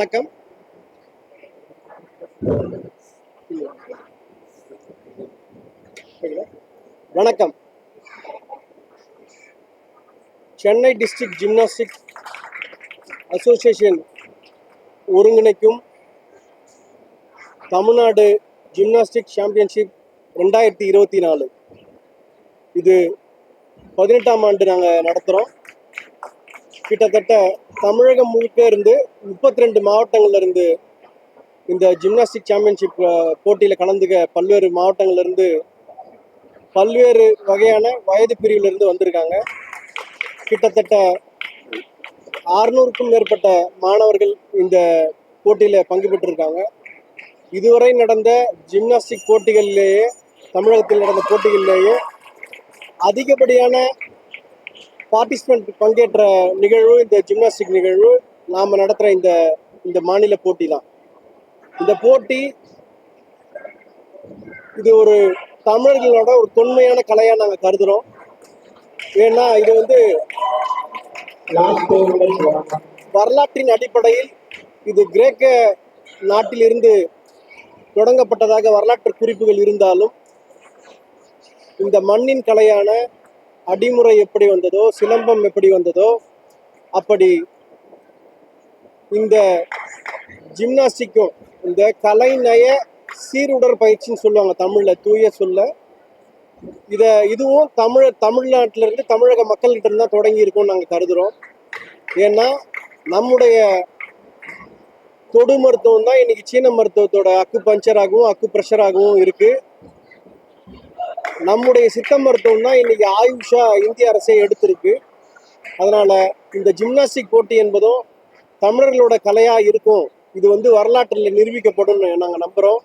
வணக்கம். வணக்கம். Chennai district gymnastic association ஒருங்கிணைக்கும் தமிழ்நாடு ஜிம்னாஸ்டிக் சாம்பியன்ஷிப் 2024 இது 18ஆம் ஆண்டு நாங்கள் நடத்துகிறோம். கிட்டத்தட்ட தமிழகம் முழுக்க இருந்து 32 மாவட்டங்கள்ல இருந்து இந்த ஜிம்னாஸ்டிக் சாம்பியன்ஷிப் போட்டியில் கலந்துக்க பல்வேறு மாவட்டங்கள்ல இருந்து பல்வேறு வகையான வயது பிரிவிலிருந்து வந்திருக்காங்க. கிட்டத்தட்ட 600க்கும் மேற்பட்ட மாணவர்கள் இந்த போட்டியில் பங்கு பெற்றிருக்காங்க. இதுவரை நடந்த ஜிம்னாஸ்டிக் போட்டிகளிலேயே, தமிழகத்தில் நடந்த போட்டிகளிலேயே அதிகப்படியான பார்ட்டிசிபென்ட் பங்கேற்ற நிகழ்வு இந்த ஜிம்னாஸ்டிக் நிகழ்வு. நாம் நடத்துகிற இந்த மாநில போட்டி தான். இந்த போட்டி இது ஒரு தமிழர்களோட ஒரு தொன்மையான கலையாக நாங்கள் கருதுகிறோம். ஏன்னா இது வரலாற்றின் அடிப்படையில் இது கிரேக்க நாட்டிலிருந்து தொடங்கப்பட்டதாக வரலாற்று குறிப்புகள் இருந்தாலும், இந்த மண்ணின் கலையான அடிமுறை எப்படி வந்ததோ, சிலம்பம் எப்படி வந்ததோ, அப்படி இந்த ஜிம்னாஸ்டிக்கும் இந்த கலைநய சீருடற்பயிற்சின்னு சொல்லுவாங்க தமிழில், தூய சொல்ல. இதுவும் தமிழ்நாட்டிலிருந்து தமிழக மக்கள்கிட்ட இருந்து தான் தொடங்கி இருக்கும்னு நாங்கள் கருதுகிறோம். ஏன்னா நம்முடைய தொடு மருத்துவம் தான் இன்னைக்கு சீன மருத்துவத்தோட அக்கு பஞ்சராகவும் அக்கு பிரஷராகவும் இருக்கு. நம்முடைய சித்த மருத்துவம் தான் இன்னைக்கு ஆயுஷா இந்திய அரசே எடுத்திருக்கு. அதனால இந்த ஜிம்னாஸ்டிக் போட்டி என்பதும் தமிழர்களோட கலையா இருக்கும். இது வரலாற்றில் நிரூபிக்கப்படும் நாங்கள் நம்புறோம்.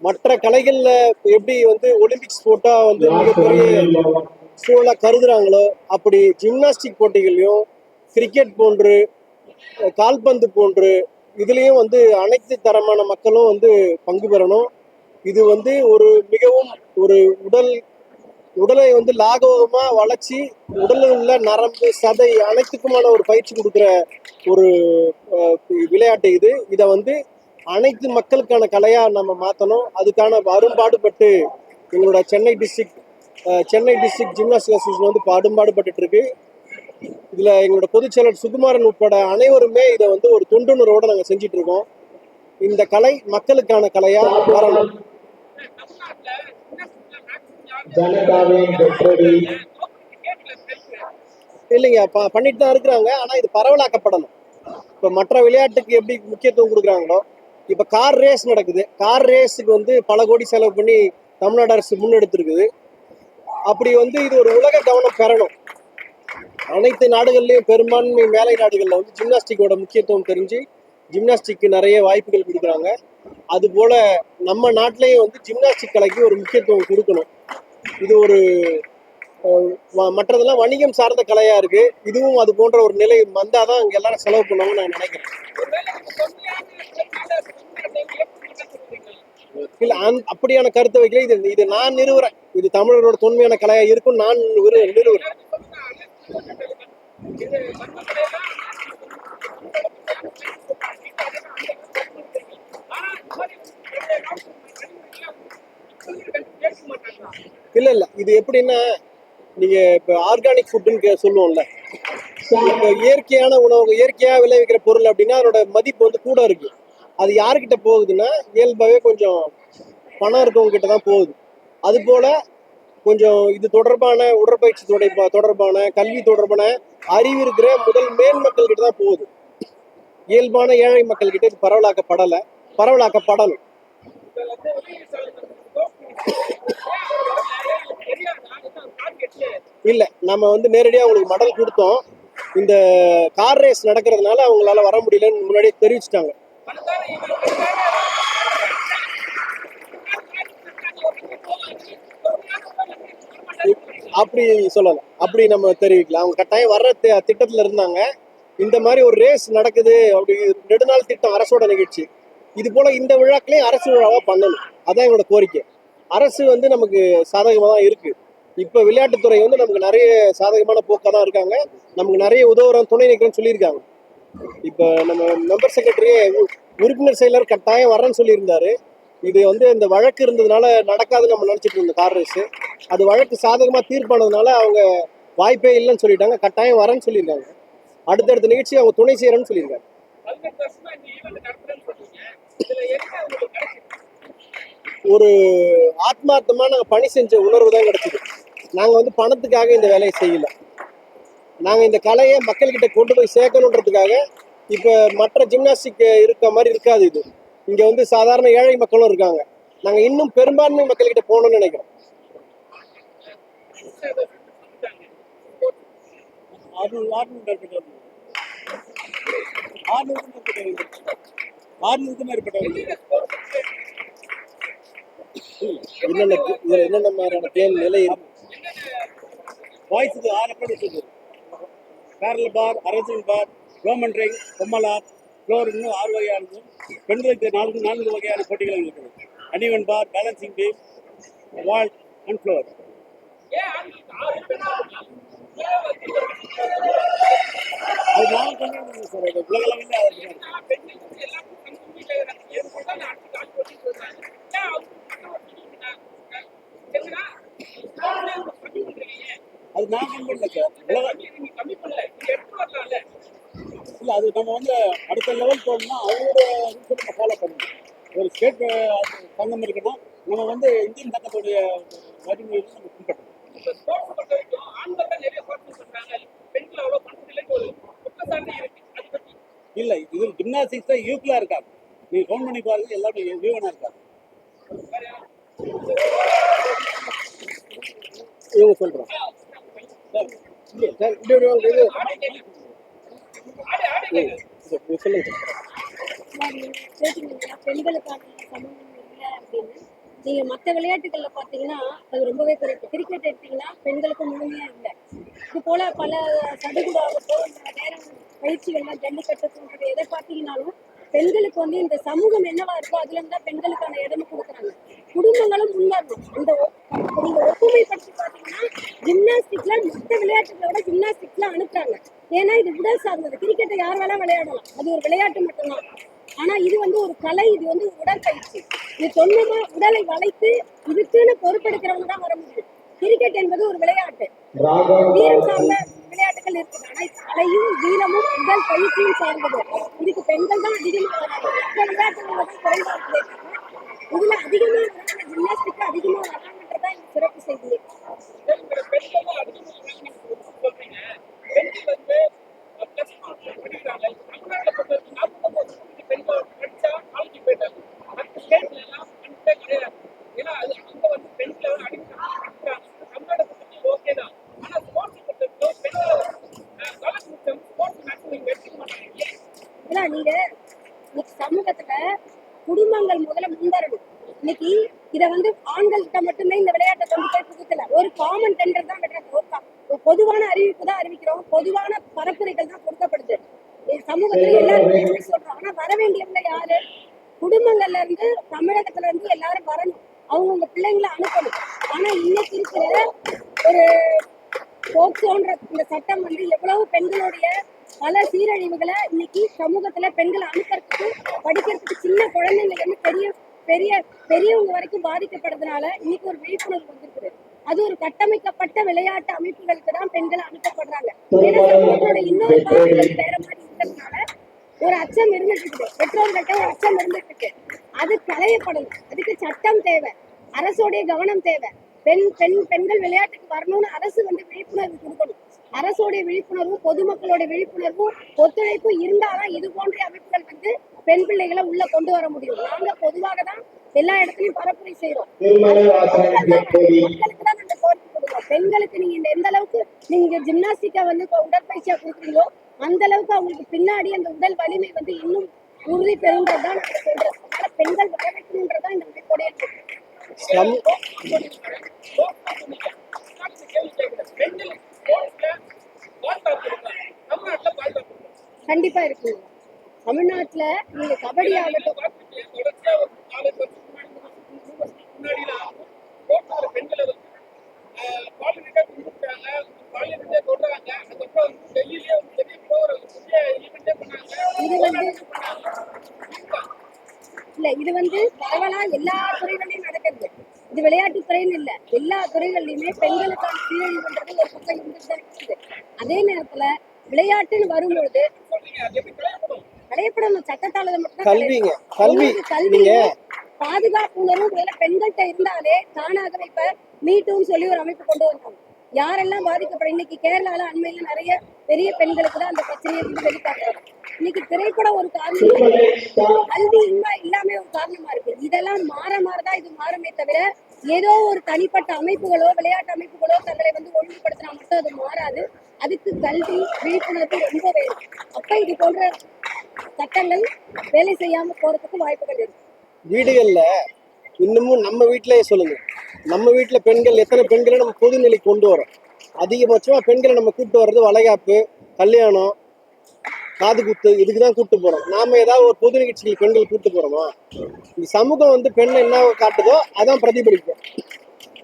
மற்ற கலைகள்ல எப்படி ஒலிம்பிக்ஸ் போட்டா மிகப்பெரிய சூழலா கருதுறாங்களோ, அப்படி ஜிம்னாஸ்டிக் போட்டிகளையும் கிரிக்கெட் போன்று, கால்பந்து போன்று இதுலேயும் அனைத்து தரமான மக்களும் பங்கு பெறணும். இது ஒரு மிகவும் ஒரு உடலை லாகவமா வளர்ச்சி, உடலில் உள்ள நரம்பு, சதை அனைத்துக்குமான ஒரு பயிற்சி கொடுக்குற ஒரு விளையாட்டு இது. இதை அனைத்து மக்களுக்கான கலையா நம்ம மாற்றணும். அதுக்கான அரும்பாடுபட்டு எங்களோட சென்னை டிஸ்ட்ரிக்ட் ஜிம்னாஸ்டிக் அசோசியேஷன் பாடுபட்டு இருக்கு. இதுல எங்களோட பொதுச் செயலர் சுகுமாரன் உட்பட அனைவருமே இதை ஒரு தொண்டுணர்வோட நாங்கள் செஞ்சிட்டு இருக்கோம். இந்த கலை மக்களுக்கான கலையா வரணும். இல்லைங்க, பண்ணிட்டு தான் இருக்கிறாங்க. ஆனா இது பரவலாக்கப்படணும். இப்ப மற்ற விளையாட்டுக்கு எப்படி முக்கியத்துவம் கொடுக்குறாங்களோ, இப்ப கார் ரேஸ் நடக்குது. கார் ரேஸுக்கு பல கோடி செலவு பண்ணி தமிழ்நாடு அரசு முன்னெடுத்திருக்குது. அப்படி இது ஒரு உலக கவனம் பெறணும். அனைத்து நாடுகள்லயும் பெரும்பான்மை மேலை நாடுகள்ல ஜிம்னாஸ்டிக்கோட முக்கியத்துவம் தெரிஞ்சு ஜிம்னாஸ்டிக்கு நிறைய வாய்ப்புகள் கொடுக்குறாங்க. அது போல நம்ம நாட்டிலையும் ஜிம்னாஸ்டிக் கலைக்கு ஒரு முக்கியத்துவம் கொடுக்கணும். இது ஒரு மற்றதெல்லாம் வணிகம் சார்ந்த கலையா இருக்கு. இதுவும் அது போன்ற ஒரு நிலை வந்தாதான் அங்க எல்லாரும் செலவு பண்ணுவாங்கன்னு நான் நினைக்கிறேன். இல்ல, அப்படியான கருத்தை வைக்கல. இது நான் நிறுவுறேன். இது தமிழரோட தொன்மையான கலையா இருக்கும் நான் நிறுவுறேன். இல்ல, இது எப்படின்னா, நீங்க இப்ப ஆர்கானிக் ஃபுட்னு சொல்லுவோம்ல, இப்ப இயற்கையான உணவு, இயற்கையா விளைவிக்கிற பொருள் அப்படின்னா அதோட மதிப்பு கூட இருக்கு. அது யாருக்கிட்ட போகுதுன்னா இயல்பாவே கொஞ்சம் பணம் இருக்கவங்க கிட்ட தான் போகுது. அது போல கொஞ்சம் இது தொடர்பான உடற்பயிற்சி தொடர்பான கல்வி தொடர்பான அறிவு இருக்கிற மேல் மக்கள் கிட்ட தான் போகுது. இயல்பான ஏழை மக்கள் கிட்ட இது பரவலாக்கப்படணும். இல்ல, நம்ம நேரடியா உங்களுக்கு மெடல் கொடுத்தோம். இந்த கார் ரேஸ் நடக்கிறதுனால அவங்களால வர முடியலன்னு முன்னாடியே தெரிவிச்சிட்டாங்க. அப்படி சொல்லலாம், அப்படி நம்ம தெரிவிக்கலாம். அவங்க கட்டாயம் வர்ற திட்டத்துல இருந்தாங்க. இந்த மாதிரி ஒரு ரேஸ் நடக்குது, அப்படி நெடுநாள் திட்டம் அரசோட நிகழ்ச்சி. இது போல இந்த விழாக்களையும் அரசு விழாவா பண்ணணும். அதான் எங்களோட கோரிக்கை. அரசு நமக்கு சாதகமா தான் இருக்கு. இப்ப விளையாட்டுத்துறை நமக்கு நிறைய சாதகமான போக்கா தான் இருக்காங்க. நமக்கு நிறைய உதவுறோம், துணை நிற்கிறேன்னு சொல்லியிருக்காங்க. இப்போ நம்ம மெம்பர் செக்ரட்டரியே உறுப்பினர் செயலர் கட்டாயம் வரேன்னு சொல்லியிருந்தாரு. இது வந்து இந்த வழக்கு இருந்ததுனால நடக்காதுன்னு நம்ம நினைச்சிட்டு இருந்தோம் கார் ரேஸ். அது வழக்கு சாதகமா தீர்ப்பானதுனால அவங்க வாய்ப்பே இல்லைன்னு சொல்லிட்டாங்க. கட்டாயம் வரேன்னு சொல்லியிருக்காங்க. அடுத்தடுத்த நிகழ்ச்சி அவங்க துணை செய்யறேன்னு சொல்லியிருக்காங்க. ஒரு ஆத்மார்த்தமா நாங்க பணி செஞ்ச உணர்வு தான் கிடைச்சது. நாங்க வந்து பணத்துக்காக இந்த வேலையை செய்யல. நாங்க இந்த கலையை மக்கள்கிட்ட கொண்டு போய் சேர்க்கணுன்றதுக்காக. இப்ப மற்ற ஜிம்னாஸ்டிக் இருக்க மாதிரி இருக்காது இது. இங்க வந்து சாதாரண ஏழை மக்களும் இருக்காங்க. நாங்க இன்னும் பெரும்பான்மை மக்கள்கிட்ட போகணும்னு நினைக்கிறோம். என்னென்ன மாதிரியான தேன் நிலை இருக்கு? பாய்ஸுக்கு 6 பேர் இருக்குது. பேரல் பார், அரசியல் பார், ரோமன் ரிங், பொம்மலார், ஃப்ளோர் இன்னும் 6 வகையானது. பெண்களுக்கு 4 வகையான போட்டிகள் இருக்குது. Uneven bar, balancing beam, vault and floor. அது நான் கொண்டு சார், அது உலகளவில் அது நான் கம்பெனில சார். இல்லை, அது நம்ம வந்து அடுத்த லெவல் போகணும்னா அவங்களோட ரூல்ஸை நம்ம ஃபாலோ பண்ணணும். ஒரு ஸ்டேட் சங்கம் இருக்குன்னா நம்ம வந்து இந்தியன் சங்கத்துடைய வரிமுறையை நம்ம பின்பற்றணும். இல்லை, இது ஜிம்னாஸ்டிக்ஸ் தான் யூக்லா இருக்காங்க. நீங்க ஃபோன் பண்ணி பாருங்க, எல்லாமே வியூவனா இருக்காங்க. இவங்க சொல்றோம் சொல்லுங்க. பெண்களுக்கான சமூகம் இல்லை அப்படின்னு நீங்க மற்ற விளையாட்டுகள்ல பாத்தீங்கன்னா அது ரொம்பவே குறைப்பு. கிரிக்கெட் எடுத்தீங்கன்னா பெண்களுக்கு முழுமையா இல்லை. இது போல பல சடுகுடாகட்டும் நேரம் பயிற்சிகள்லாம் ஜல்லிக்கட்டு போன்றது எதை பார்த்தீங்கன்னாலும் பெண்களுக்கு வந்து இந்த சமூகம் என்னவா இருக்கோ அதுல இருந்தா பெண்களுக்கான இடமும் கொடுக்குறாங்க. குடும்பங்களும் முன்னேறணும். இந்த நீங்க ஒப்புமைப்படுத்தி பாத்தீங்கன்னா ஜிம்னாஸ்டிக்ல மற்ற விளையாட்டுகளோட ஜிம்னாஸ்டிக்ல அனுப்புறாங்க. ஏன்னா இது உடல் சார்ந்தது. கிரிக்கெட்டை யார் வேணா விளையாடலாம், அது ஒரு விளையாட்டு மட்டும்தான். ஆனா இது வந்து ஒரு கலை, இது வந்து உடற்பயிற்சி. இது சொந்தமா உடலை வளைத்து இதுக்குன்னு பொறுப்பெடுக்கிறவங்க தான் வர முடியும். கிரிக்கெட் என்பது ஒரு விளையாட்டு, வீரம் சார்ந்த விளையாட்டுகள் இருக்குது. ஆனா கலையும் வீரமும் உடல் பயிற்சியும் சார்ந்தது. இதுக்கு பெண்கள் தான் அதிகமா வராங்க. மற்ற விளையாட்டுகள் தான் குறைவா இருக்குது. இதுல அதிகமா வராங்க, ஜிம்னாஸ்டிக் அதிகமா வராங்கன்றதான் இந்த சிறப்பு செய்தி. நீங்க சமூகத்துல குடும்பங்கள் முதல்ல முன்வரணும். இன்னைக்கு இத வந்து ஆண்கள் கிட்ட மட்டுமே இந்த விளையாட்டை கொண்டு போய் புகுத்தல. ஒரு காமன் டெண்டர் தான் ஒரு பொதுவான அறிவிப்பு தான் அறிவிக்கிறோம். பொதுவான பரப்புரைகள் தான் கொடுக்கப்படுது. சமூகத்துல எல்லாரும் சொல்றோம். ஆனா வர வேண்டியவங்க யாரு? குடும்பங்கள்ல இருந்து, தமிழகத்துல இருந்து எல்லாரும் வரணும். அவங்கவுங்க பிள்ளைங்களை அனுப்பணும். ஆனா இன்னைக்கு இருக்கிற ஒரு போக்சோன்ற இந்த சட்டம் வந்து எவ்வளவு பெண்களுடைய பல சீரழிவுகளை இன்னைக்கு சமூகத்துல பெண்களை அனுப்புறதுக்கு, படிக்கிறதுக்கு, சின்ன குழந்தைங்க இருந்து பெரியவங்க வரைக்கும் பாதிக்கப்படுறதுனால இன்னைக்கு ஒரு விழிப்புணர்வு வந்திருக்குது. அது ஒரு கட்டமைக்கப்பட்ட விளையாட்டு அமைப்புகளுக்கு தான் பெண்கள் அனுப்பப்படுறாங்க. ஏன்னா சமூகத்தோட இன்னொரு பாதுகாப்பு வேற மாதிரி இருக்கிறதுனால ஒரு அச்சம் இருந்துட்டு இருக்குது. பெற்றோர்கிட்ட ஒரு அச்சம் இருந்துட்டு இருக்கு. அது களையப்படணும். அதுக்கு சட்டம் தேவை, அரசோடைய கவனம் தேவை. பெண்கள் விளையாட்டுக்கு வரணும்னு அரசு வந்து விழிப்புணர்வு கொடுக்கணும். அரசோடைய விழிப்புணர்வும் பொதுமக்களோட விழிப்புணர்வும் ஒத்துழைப்பும் இருந்தாதான் இது போன்ற அமைப்புகள் வந்து பெண் பிள்ளைகளை உள்ள கொண்டு வர முடியும். நாங்க பொதுவாக தான் எல்லா இடத்துலயும் பரப்புரை செய்யறோம். மக்களுக்கு தான் நாங்க கோரிக்கை கொடுக்கிறோம். பெண்களுக்கு நீங்க எந்த அளவுக்கு நீங்க ஜிம்னாஸ்டிக்கா வந்து உடற்பயிற்சியா கொடுக்குறீங்களோ அந்த அளவுக்கு அவங்களுக்கு பின்னாடி அந்த உடல் வலிமை வந்து இன்னும் உறுதி பெறுன்றதுதான் நாங்க சொல்றோம். அதனால பெண்கள் வர வைக்கணும்ன்றதான் இந்த அமைப்போடைய கண்டிப்பா இருக்கு. தமிழ்நாட்டுல நீங்க கபடி ஆகட்டும், வந்து பரவலா எல்லா துறைகள்லயும் நடக்கிறது. இது விளையாட்டுத் துறைன்னு இல்ல, எல்லா துறைகள்லயுமே பெண்களுக்கான சீரழிவுன்றது ஒரு பக்கம் இருந்துட்டு தான் இருக்குது. அதே நேரத்துல விளையாட்டுன்னு வரும்பொழுது கடையப்படணும், சட்டத்தால மட்டும் கல்விங்க, கல்வி கல்வி நீங்க பாதுகாப்பு உணர்வு முதல்ல பெண்கள்கிட்ட இருந்தாலே தானாகவே இப்ப மீட்டுன்னு சொல்லி ஒரு அமைப்பு கொண்டு வந்தாங்க. யாரெல்லாம் பாதிக்கப்படும் இன்னைக்கு கேரளால அண்மையில நிறைய பெரிய பெண்களுக்கு தான் அந்த பிரச்சனையை வந்து வெளிக்காட்டுறாங்க. இன்னைக்கு திரைப்படம் ஒரு காரணம், கல்வி இல்லாம ஒரு காரணமா இருக்கு. இதெல்லாம் மாற மாறதான் இது மாறுமே தவிர ஏதோ ஒரு தனிப்பட்ட அமைப்புகளோ விளையாட்டு அமைப்புகளோ தங்களை வந்து ஒழுங்குபடுத்தினா மட்டும் அது மாறாது. அதுக்கு கல்வி விழிப்புணர்வு ரொம்ப வேணும். அப்ப இது போன்ற சட்டங்கள் வேலை செய்யாம போறதுக்கு வாய்ப்புகள் இருக்கு. வீடுகள்ல இன்னமும் நம்ம வீட்டிலேயே சொல்லுங்க, நம்ம வீட்டுல பெண்கள் எத்தனை பெண்களை நம்ம பொதுநிலை கொண்டு வரோம்? அதிகபட்சமா பெண்களை நம்ம கூப்பிட்டு வர்றது வளைகாப்பு, கல்யாணம், காது குத்து, இதுக்குதான் கூப்பிட்டு போறோம். நாம ஏதாவது ஒரு பொது நிகழ்ச்சிகள் பெண்கள் கூப்பிட்டு போறோமா? இந்த சமூகம் வந்து பெண்ணை என்ன காட்டுதோ அதான் பிரதிபலிக்கும்.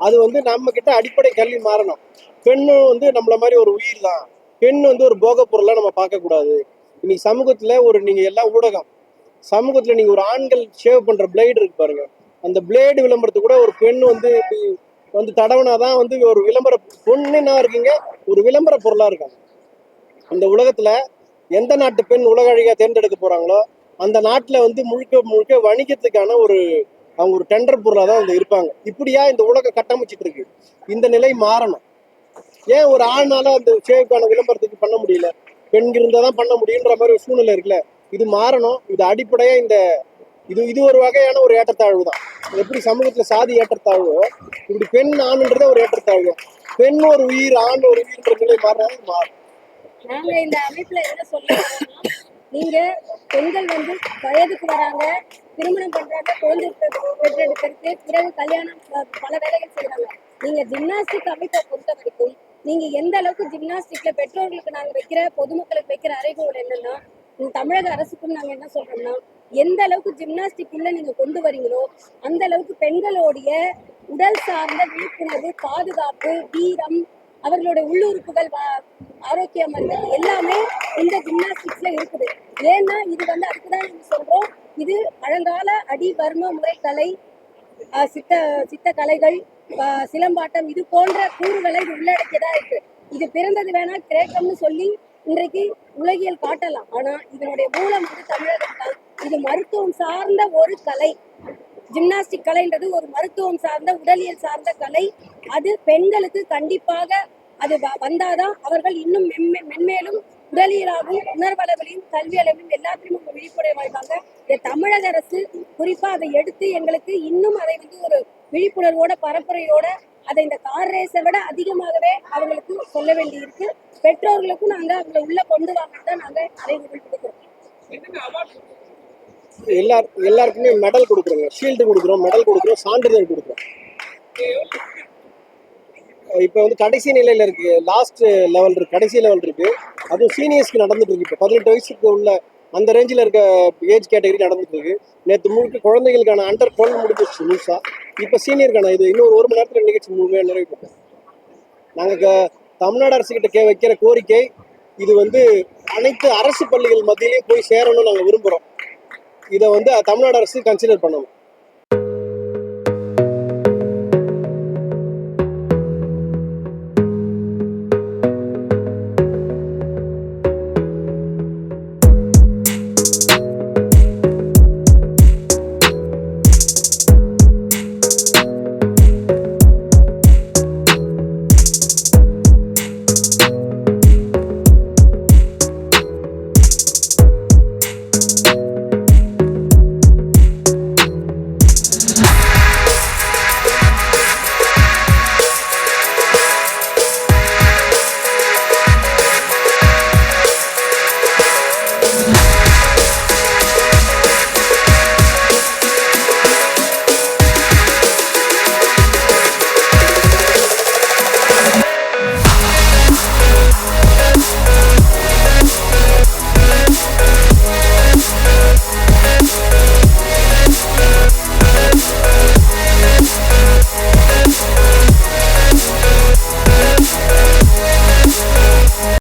அது வந்து நம்ம கிட்ட அடிப்படை கல்வி மாறணும். பெண்ணும் வந்து நம்மள மாதிரி ஒரு உயிர் தான். பெண் வந்து ஒரு போக பொருளா நம்ம பார்க்க கூடாது. இன்னைக்கு சமூகத்துல ஒரு நீங்க எல்லாம் ஊடகம் சமூகத்துல நீங்க ஒரு ஆண்கள் ஷேவ் பண்ற பிளேடு இருக்கு பாருங்க, அந்த பிளேடு விளம்பரத்துக்கு கூட ஒரு பெண் வந்து இப்படி வந்து தடவனாதான் வந்து ஒரு விளம்பர பொண்ணு என்ன இருக்கீங்க, ஒரு விளம்பர பொருளா இருக்காங்க. இந்த உலகத்துல எந்த நாட்டு பெண் உலக அழகியா தேர்ந்தெடுக்க போறாங்களோ அந்த நாட்டுல வந்து முழுக்க முழுக்க வணிகத்துக்கான ஒரு அவங்க ஒரு டெண்டர் பொருளா தான் வந்து இருப்பாங்க. இப்படியா இந்த உலகம் கட்டமைச்சிட்டு இருக்கு. இந்த நிலை மாறணும். ஏன் ஒரு ஆள்னால அந்த ஷேவுக்கான விளம்பரத்துக்கு பண்ண முடியல, பெண் இருந்தாதான் பண்ண முடியுன்ற மாதிரி ஒரு சூழ்நிலை இருக்குல்ல. இது மாறணும். இது அடிப்படையா இந்த இது ஒரு வகையான ஒரு ஏற்றத்தாழ்வு தான். எப்படி சமூகத்துல சாதி ஏற்றத்தாழ்வோ இப்படி பெண் ஆணுன்றதே ஒரு ஏற்றத்தாழ்வு. பெண் ஒரு உயிர், ஆண் ஒரு உயிர்ன்ற நிலை மாறினாலும் மாறும். நாங்க இந்த அமைப்புல என்ன சொல்றோம்னா, நீங்க பெண்கள் வந்து வயதுக்கு வராங்க, திருமணம் பண்றாங்க, குழந்தை பெற்றெடுக்கிறதுக்கு, பிறகு கல்யாணம், பல வேலைகள் செய்யறாங்க. நீங்க ஜிம்னாஸ்டிக் அமைப்பை பொறுத்த வரைக்கும் நீங்க எந்த அளவுக்கு ஜிம்னாஸ்டிக்ல பெற்றோர்களுக்கு நாங்க வைக்கிற, பொதுமக்களுக்கு வைக்கிற அறைகூவல் என்னன்னா, தமிழக அரசுக்கும் நாங்க என்ன சொல்றோம்னா, எந்த அளவுக்கு ஜிம்னாஸ்டிக் உள்ள நீங்க கொண்டு வரீங்களோ அந்த அளவுக்கு பெண்களுடைய உடல் சார்ந்த விழிப்புணர்வு, பாதுகாப்பு, வீரம், அவர்களுடைய உள்ளுறுப்புகள் ஆரோக்கியம் எல்லாமே இந்த ஜிம்னாஸ்டிக்ஸ்ல இருக்குது. ஏன்னா இது வந்து அதுக்குதான் நம்ம சொல்றோம், இது பழங்கால அடி வர்ம முறைக்கலை, சித்த சித்த கலைகள், சிலம்பாட்டம், இது போன்ற கூறுகளை இது உள்ளடக்கியதா இருக்கு. இது பிறந்தது வேணா கிரேக்கம்னு சொல்லி இன்றைக்கு உலகியல் காட்டலாம். ஆனா இதனுடைய மூலம் வந்து தமிழகம் தான். இது மருத்துவம் சார்ந்த ஒரு கலை. ஜிம்னாஸ்டிக் கலைன்றது ஒரு மருத்துவம் சார்ந்த, உடலியல் சார்ந்த கலை. அது பெண்களுக்கு கண்டிப்பாக அது வந்தாதான் அவர்கள் இன்னும் மென்மேலும் உடலியலாகவும் உணர்வளவிலையும் கல்வி அளவிலும் எல்லாத்திலும் ஒரு விழிப்புணர்வாய்ப்பாங்க. தமிழக அரசு குறிப்பா அதை எடுத்து எங்களுக்கு இன்னும் அதை வந்து ஒரு விழிப்புணர்வோட பரப்புரையோட அதை இந்த கார் ரேஸை விட அதிகமாகவே அவங்களுக்கு சொல்ல வேண்டி இருக்கு. பெற்றோர்களுக்கும் நாங்க அவங்களை உள்ள கொண்டு வாங்கத்தான் நாங்க அறைகூவல் கொடுக்கிறோம். எல்லாருக்குமே மெடல் கொடுக்குறோங்க, ஷீல்டு கொடுக்குறோம், மெடல் கொடுக்குறோம், சான்றிதழ் கொடுக்குறோம். இப்போ வந்து கடைசி நிலையில இருக்கு, லாஸ்ட் லெவல் இருக்கு, கடைசி லெவல் இருக்கு. அதுவும் சீனியர்ஸ்க்கு நடந்துட்டு இருக்கு. இப்போ 18 வயசுக்கு உள்ள அந்த ரேஞ்சில் இருக்க ஏஜ் கேட்டகரி நடந்துட்டு இருக்கு. நேற்று முழுக்க குழந்தைகளுக்கான அண்டர் 12 முடிஞ்சிருச்சு முழுசா. இப்போ சீனியருக்கான இது இன்னும் ஒரு மணி நேரத்தில் நிகழ்ச்சி முழுமையாக நிறைவேற்றோம். நாங்கள் தமிழ்நாடு அரசு கிட்ட வைக்கிற கோரிக்கை, இது வந்து அனைத்து அரசு பள்ளிகள் மத்தியிலையும் போய் சேரணும்னு நாங்கள் விரும்புகிறோம். இதை வந்து தமிழ்நாடு அரசு கன்சிடர் பண்ணணும்.